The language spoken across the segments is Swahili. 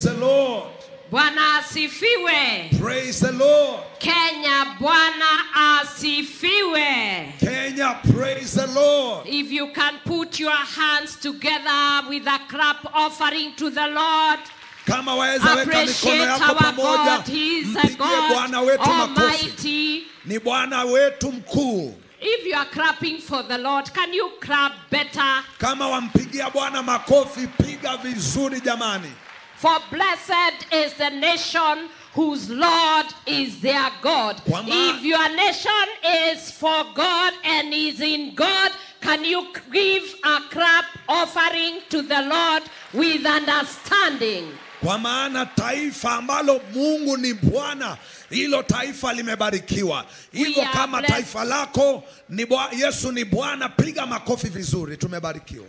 the Lord. Bwana asifiwe. Praise the Lord. Kenya, Bwana asifiwe. Kenya, praise the Lord. If you can put your hands together with a clap offering to the Lord, Kama waweza weka mikono yako our pamoja, God. He is a mpigie God Bwana wetu makofi. Almighty. Ni Bwana wetu mkuu. If you are clapping for the Lord, can you clap better? Kama wampigia Bwana makofi, piga vizuri jamani. For blessed is the nation whose Lord is their God. If your nation is for God and is in God, can you give a clap offering to the Lord with understanding? Kwa maana taifa ambalo Mungu ni Bwana, hilo taifa limebarikiwa. Hivyo kama taifa lako ni Yesu ni Bwana, piga makofi vizuri, tumebarikiwa.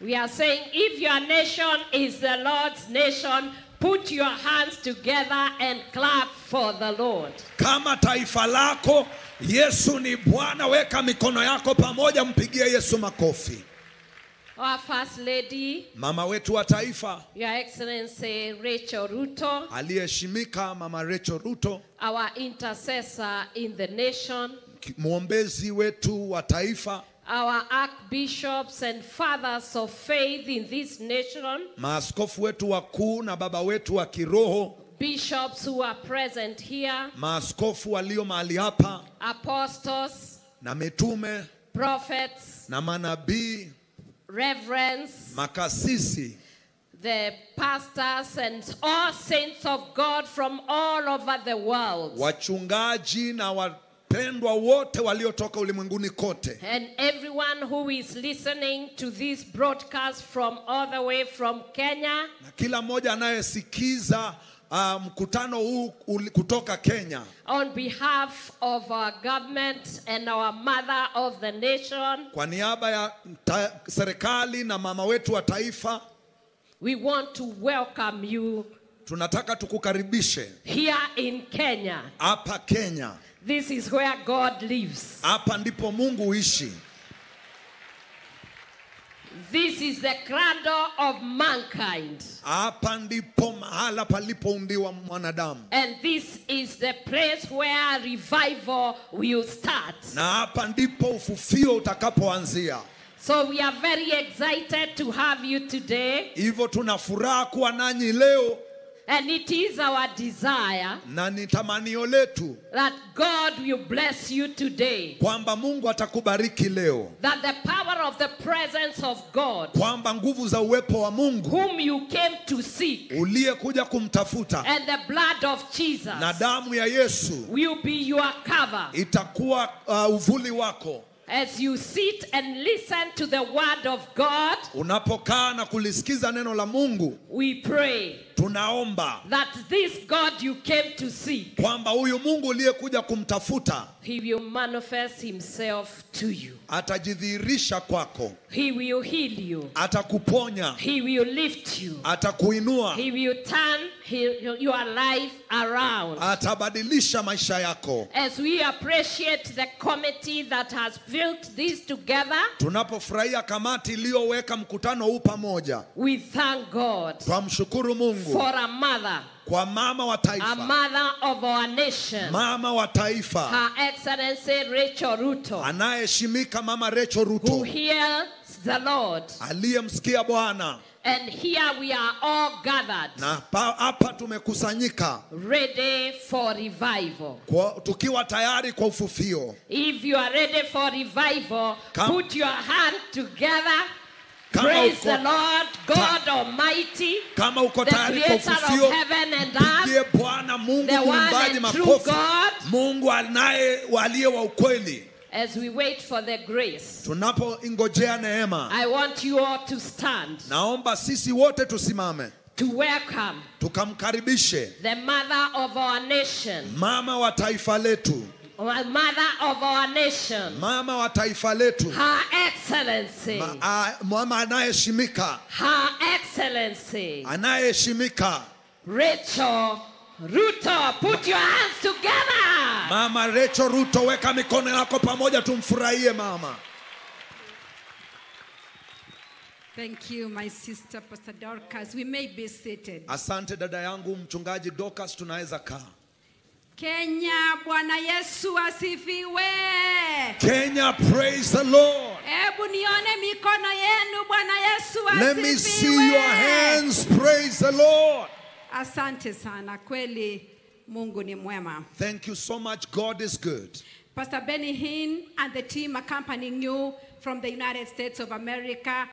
We are saying, if your nation is the Lord's nation, put your hands together and clap for the Lord. Kama taifa lako Yesu ni Bwana, weka mikono yako pamoja, mpigie Yesu makofi. Our First Lady, Mama wetu wa taifa, Your Excellency Rachel Ruto, aliyeheshimika Mama Rachel Ruto, our intercessor in the nation, muombezi wetu wa taifa, our archbishops and fathers of faith in this nation, maaskofu wetu wakuu na baba wetu wa kiroho, bishops who are present here, maaskofu walio mahali hapa, apostles, na mitume, prophets, na manabii, reverends, makasisi, the pastors and all saints of God from all over the world, wachungaji na wapendwa wote waliotoka ulimwenguni kote, and everyone who is listening to this broadcast from all the way from Kenya, na kila mmoja anayesikiza mkutano huu kutoka Kenya. on behalf of our government and our mother of the nation, Kwa niaba ya serikali na mama wetu wa taifa, we want to welcome you tunataka tukukaribishe here in Kenya. hapa Kenya. This is where God lives. Hapa ndipo Mungu huishi. This is the cradle of mankind. Hapa ndipo mahala palipoumbiwa mwanadamu. And this is the place where revival will start. Na hapa ndipo ufufio utakapoanzia. So we are very excited to have you today. Hivyo tuna furaha kuwa nanyi leo. And it is our desire Na ni tamanio letu that God will bless you today. kwamba Mungu atakubariki leo. That the power of the presence of God, Kwamba nguvu za uwepo wa Mungu whom you came to seek, uliyekuja kumtafuta, and the blood of Jesus na damu ya Yesu will be your cover. itakuwa uvuli wako. As you sit and listen to the word of God, Unapokaa na kulisikiza neno la Mungu, we pray tunaomba that this God you came to seek, kwamba huyu Mungu uliyekuja kumtafuta, he will manifest himself to you. atajidhihirisha kwako. He will heal you. Atakuponya. He will lift you. Atakuinua. He will turn your life around. Atabadilisha maisha yako. As we appreciate the committee that has built this together, Tunapofurahia kamati iliyoweka mkutano huu pamoja, we thank God twamshukuru Mungu for a mother, kwa mama wa taifa, a mother of our nation, mama wa taifa, Her Excellency Rachel Ruto, anayeheshimika Mama Rachel who Ruto, hears the Lord. aliyemsikia Bwana. And here we are all gathered, Na hapa tumekusanyika ready for revival. tukiwa tayari kwa ufufio. If you are ready for revival, put your hand together. Praise the Lord God Almighty, Kama uko the tayari kwa creator ufufio, of heaven and earth, pigie Bwana Mungu the one muumbaji and true makofi. God. Mungu anaye waliye wa ukweli. As we wait for the grace, Tunapoingojea neema, I want you all to stand naomba sisi wote tusimame, to welcome tukamkaribishe the mother of our nation, mama wa taifa letu, mother of our nation, mama wa taifa letu, Her Excellency, mama anayeheshimika, Her Excellency anayeheshimika, Rachel Ruto. Put your hands together. Mama Rachel Ruto, weka mikono yako pamoja, tumfurahie mama. Thank you, my sister, Pastor Dorcas. We may be seated. Asante dada yangu mchungaji Dorcas, tunaweza kaa. Kenya, Bwana Yesu asifiwe. Kenya, praise the Lord. Ebu nione mikono yenu, Bwana Yesu asifiwe. Let me see your hands, praise the Lord. Asante sana, kweli Mungu ni mwema. Thank you so much, God is good. Pastor Benny Hinn and the team accompanying you from the United States of America.